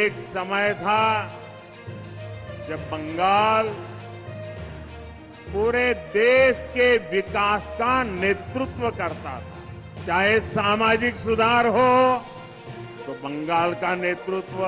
एक समय था जब बंगाल पूरे देश के विकास का नेतृत्व करता था। चाहे सामाजिक सुधार हो तो बंगाल का नेतृत्व।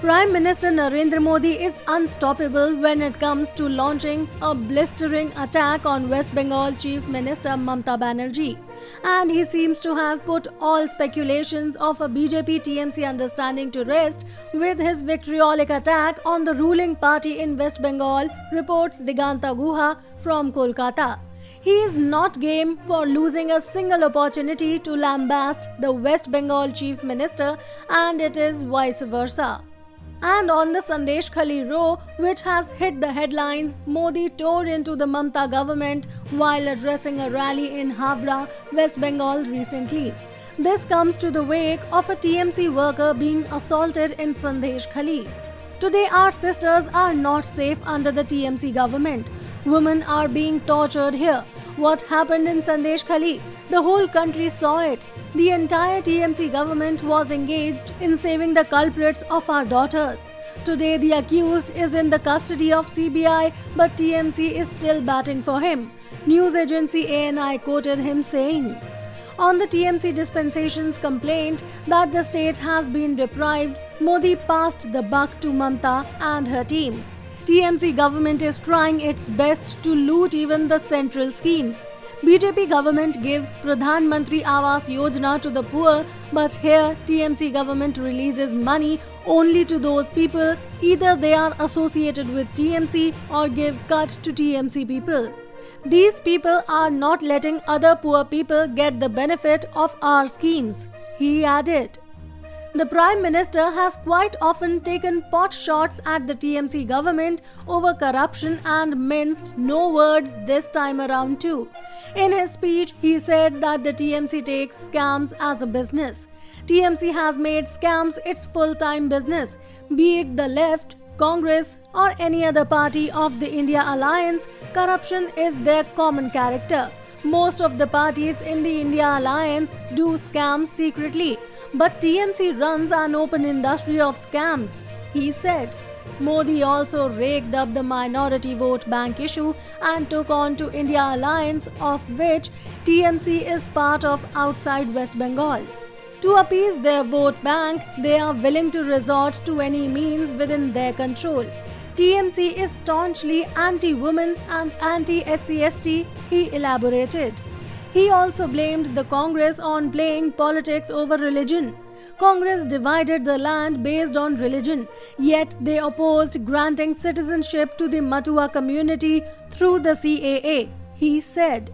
Prime Minister Narendra Modi is unstoppable when it comes to launching a blistering attack on West Bengal Chief Minister Mamata Banerjee. And he seems to have put all speculations of a BJP-TMC understanding to rest with his vitriolic attack on the ruling party in West Bengal, reports Diganta Guha from Kolkata. He is not game for losing a single opportunity to lambast the West Bengal Chief Minister, and it is vice versa. And on the Sandesh Khali row, which has hit the headlines, Modi tore into the Mamata government while addressing a rally in Havra, West Bengal recently. This comes to the wake of a TMC worker being assaulted in Sandesh Khali. Today our sisters are not safe under the TMC government. Women are being tortured here. What happened in Sandesh Khali? The whole country saw it. The entire TMC government was engaged in saving the culprits of our daughters. Today the accused is in the custody of CBI, but TMC is still batting for him. News agency ANI quoted him saying, on the TMC dispensations complaint that the state has been deprived, Modi passed the buck to Mamata and her team. TMC government is trying its best to loot even the central schemes. BJP government gives Pradhan Mantri Awas Yojana to the poor, but here TMC government releases money only to those people either they are associated with TMC or give cut to TMC people. These people are not letting other poor people get the benefit of our schemes, he added. The Prime Minister has quite often taken pot shots at the TMC government over corruption and minced no words this time around too. In his speech, he said that the TMC takes scams as a business. TMC has made scams its full-time business. Be it the left, Congress or any other party of the India Alliance, corruption is their common character. Most of the parties in the India Alliance do scams secretly, but TMC runs an open industry of scams, he said. Modi also raked up the minority vote bank issue and took on to India Alliance, of which TMC is part of outside West Bengal. To appease their vote bank, they are willing to resort to any means within their control. TMC is staunchly anti-women and anti-SC/ST, he elaborated. He also blamed the Congress on playing politics over religion. Congress divided the land based on religion, yet they opposed granting citizenship to the Matua community through the CAA, he said.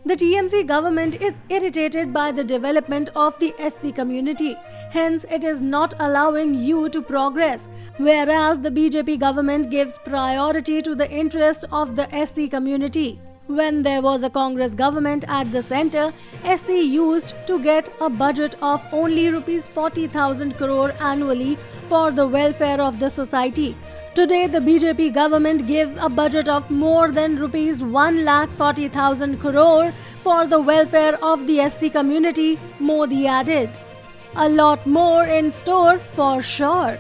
The TMC government is irritated by the development of the SC community, hence it is not allowing you to progress, whereas the BJP government gives priority to the interest of the SC community. When there was a Congress government at the centre, SC used to get a budget of only Rs 40,000 crore annually for the welfare of the society. Today, the BJP government gives a budget of more than Rs 1,40,000 crore for the welfare of the SC community, Modi added. A lot more in store for sure.